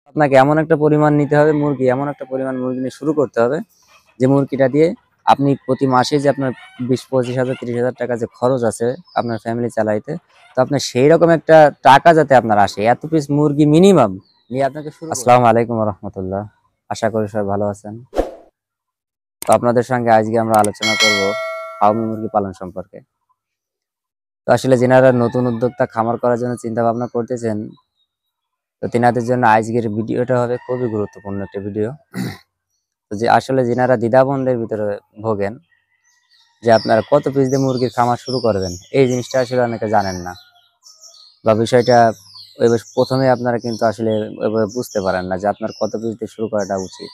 আপনাকে এমন একটা পরিমাণ নিতে হবে মুরগি, এমন একটা পরিমাণ মুরগি নিয়ে শুরু করতে হবে যে মুরগিটা দিয়ে আপনি প্রতি মাসে যে আপনার 20-25 হাজার 30 হাজার টাকা যে খরচ আছে আপনার ফ্যামিলি চালাইতে, তো আপনার সেই রকম একটা টাকা যাতে আপনার আসে, এত পিস মুরগি মিনিমাম নিয়ে আপনাকে শুরু। আসসালামু আলাইকুম রহমতুল্লাহ, আশা করি সবাই ভালো আছেন। তো আপনাদের সঙ্গে আজকে আমরা আলোচনা করব ফার্মি মুরগি পালন সম্পর্কে। তো আসলে যেনারা নতুন উদ্যোক্তা খামার করার জন্য চিন্তা ভাবনা করতেছেন, তো তেনাদের জন্য আজকের ভিডিওটা হবে খুবই গুরুত্বপূর্ণ একটা ভিডিও। তো যে আসলে যেনারা দ্বিধাদ্বন্দ্বের ভিতরে ভোগেন যে আপনারা কত পিস দিয়ে মুরগির খামার শুরু করবেন, এই জিনিসটা আসলে অনেকে জানেন না, বা বিষয়টা প্রথমে আপনারা কিন্তু আসলে ওইভাবে বুঝতে পারেন না যে আপনার কত পিস দিয়ে শুরু করাটা উচিত।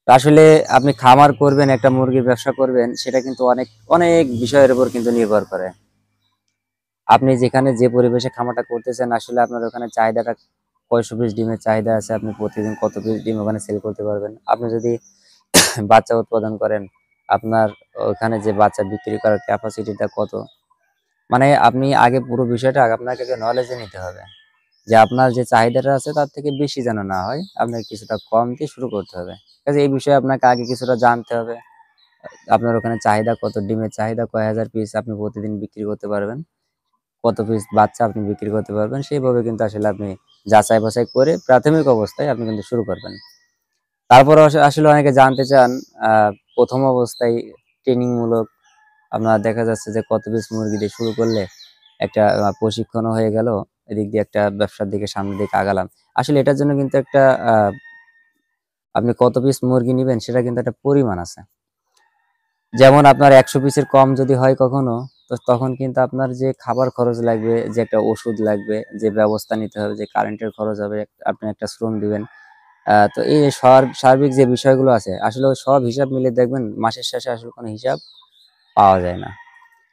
তো আসলে আপনি খামার করবেন, একটা মুরগির ব্যবসা করবেন, সেটা কিন্তু অনেক অনেক বিষয়ের উপর কিন্তু নির্ভর করে। আপনি যেখানে যে পরিবেশে খামারটা করতেছেন, আসলে আপনার ওখানে চাহিদাটা কয়শো পিস ডিমের চাহিদা আছে, আপনি প্রতিদিন কত পিস ডিম ওখানে সেল করতে পারবেন। আপনি যদি বাচ্চা উৎপাদন করেন, আপনার ওখানে যে বাচ্চা বিক্রি করার ক্যাপাসিটিটা কত, মানে আপনি আগে পুরো বিষয়টা আপনাকে নলেজে নিতে হবে যে আপনার যে চাহিদাটা আছে তার থেকে বেশি যেন না হয়, আপনাকে কিছুটা কম দিয়ে শুরু করতে হবে। কাজে এই বিষয়ে আপনাকে আগে কিছুটা জানতে হবে। আপনার ওখানে চাহিদা কত, ডিমের চাহিদা কয় হাজার পিস আপনি প্রতিদিন বিক্রি করতে পারবেন, কত পিস বাচ্চা আপনি বিক্রি করতে পারবেন, সেইভাবে কিন্তু আসলে আপনি যাচাই বাছাই করে প্রাথমিক অবস্থায় আপনি কিন্তু শুরু করবেন। তারপর আসলে অনেকে জানতে চান প্রথম অবস্থায় ট্রেনিং মূলক, আপনার দেখা যাচ্ছে যে কত পিস মুরগি দিয়ে শুরু করলে একটা প্রশিক্ষণও হয়ে গেল, এদিক দিয়ে একটা ব্যবসার দিকে সামনের দিকে আগালাম। আসলে এটার জন্য কিন্তু একটা আপনি কত পিস মুরগি নেবেন সেটা কিন্তু একটা পরিমাণ আছে। যেমন আপনার 100 পিসের কম যদি হয় কখনো, তো তখন কিন্তু আপনার যে খাবার খরচ লাগবে, যে একটা ওষুধ লাগবে, যে ব্যবস্থা নিতে হবে, যে কারেন্টের খরচ হবে, আপনি একটা শ্রম দিবেন। তো এই সার্বিক যে বিষয়গুলো আছে, আসলে ওই সব হিসাব মিলে দেখবেন মাসের শেষে আসলে কোনো হিসাব পাওয়া যায় না।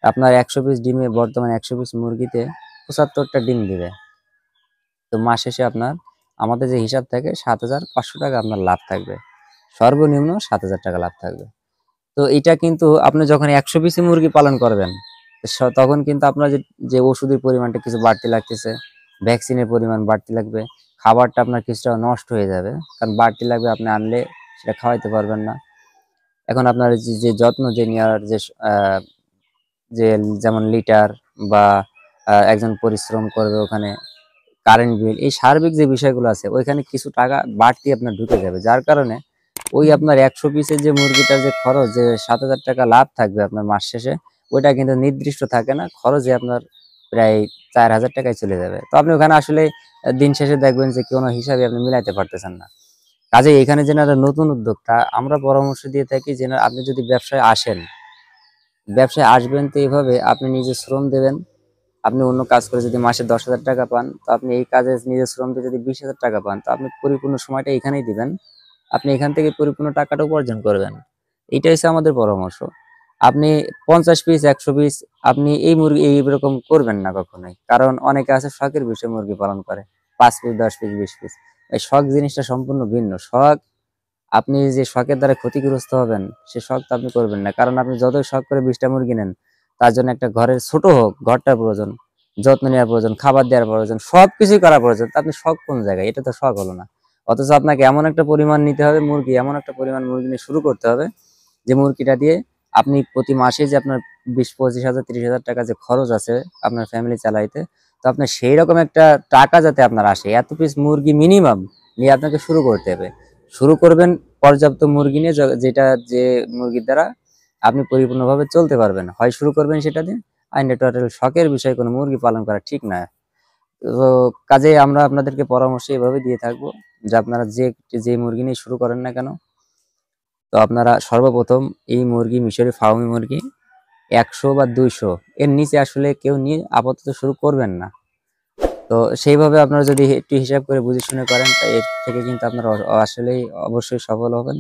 আপনার 100 পিস ডিমে বর্তমানে 100 পিস মুরগিতে 75টা ডিম দিবে। তো মাস শেষে আপনার আমাদের যে হিসাব থাকে 7,500 টাকা আপনার লাভ থাকবে, সর্বনিম্ন 7,000 টাকা লাভ থাকবে। তো এটা কিন্তু আপনি যখন 100 পিসি মুরগি পালন করবেন, তখন কিন্তু আপনার যে ওষুধের পরিমাণটা কিছু বাড়তি লাগতেছে, ভ্যাকসিনের পরিমাণ বাড়তি লাগবে, খাবারটা আপনার কিছুটা নষ্ট হয়ে যাবে, কারণ বাড়তি লাগবে, আপনি আনলে সেটা খাওয়াইতে পারবেন না। এখন আপনার যে যত্ন যে নেওয়ার আহ, যে যেমন লিটার বা একজন পরিশ্রম করবে ওখানে, কারেন্ট বিল, এই সার্বিক যে বিষয়গুলো আছে ওইখানে কিছু টাকা বাড়তি আপনার ঢুকে যাবে, যার কারণে ওই আপনার 100 পিসের যে মুরগিটার যে খরচ, যে 7,000 টাকা লাভ থাকবে আপনার মাস শেষে, ওইটা কিন্তু নির্দিষ্ট থাকে না, খরচে আপনার প্রায় 4,000 টাকায় চলে যাবে। তো আপনি ওখানে আসলে দিন শেষে দেখবেন যে কোনো হিসাবে আপনি মিলাইতে পারতেছেন না। কাজে এখানে যেনারা নতুন উদ্যোক্তা, আমরা পরামর্শ দিয়ে থাকি যে আপনি যদি ব্যবসায় আসেন, ব্যবসায় আসবেন তো এইভাবে আপনি নিজে শ্রম দেবেন। আপনি অন্য কাজ করে যদি মাসে 10,000 টাকা পান, তো আপনি এই কাজে নিজের শ্রম দিয়ে যদি 20,000 টাকা পান, তো আপনি পরিপূর্ণ সময়টা এখানেই দিবেন, আপনি এখান থেকে পরিপূর্ণ টাকাটা উপার্জন করবেন। এইটাই হচ্ছে আমাদের পরামর্শ। আপনি 50 পিস 100 পিস আপনি এই মুরগি এইরকম করবেন না কখনোই, কারণ অনেকে আছে শখের বিষয়ে মুরগি পালন করে, 5 পিস 10 পিস 20 পিস। এই শখ জিনিসটা সম্পূর্ণ ভিন্ন। শখ, আপনি যে শখের দ্বারা ক্ষতিগ্রস্ত হবেন সে শখ তো আপনি করবেন না, কারণ আপনি যতই শখ করে 20টা মুরগি নেন, তার জন্য একটা ঘরের ছোট হোক, ঘরটার প্রয়োজন, যত্ন নেওয়ার প্রয়োজন, খাবার দেওয়ার প্রয়োজন, সবকিছুই করা প্রয়োজন। তা আপনি শখ কোন জায়গায়? এটা তো শখ হলো না। অথচ আপনাকে এমন একটা পরিমাণ নিতে হবে মুরগি, এমন একটা পরিমাণ মুরগি নিয়ে শুরু করতে হবে যে মুরগিটা দিয়ে আপনি প্রতি মাসে যে আপনার 20-25 হাজার 30 হাজার টাকা যে খরচ আছে আপনার ফ্যামিলি চালাইতে, তো আপনার সেই রকম একটা টাকা যাতে আপনার আসে, এত পিস মুরগি মিনিমাম নিয়ে আপনাকে শুরু করতে হবে। শুরু করবেন পর্যাপ্ত মুরগি নিয়ে, যেটা যে মুরগির দ্বারা আপনি পরিপূর্ণভাবে চলতে পারবেন, হয় শুরু করবেন সেটা দিয়ে। আর টোটাল শখের বিষয় কোনো মুরগি পালন করা ঠিক না। তো কাজে আমরা আপনাদেরকে পরামর্শ এভাবে দিয়ে থাকবো যে আপনারা যে যে মুরগি নিয়ে শুরু করেন না কেন, তো আপনারা সর্বপ্রথম এই মুরগি, মিশরি ফার্মি মুরগি 100 বা 200 এর নিচে আসলে কেউ নিয়ে আপাতত শুরু করবেন না। তো সেইভাবে আপনারা যদি একটু হিসাব করে বুঝে শুনে করেন, তা এর থেকে কিন্তু আপনারা আসলেই অবশ্যই সফল হবেন।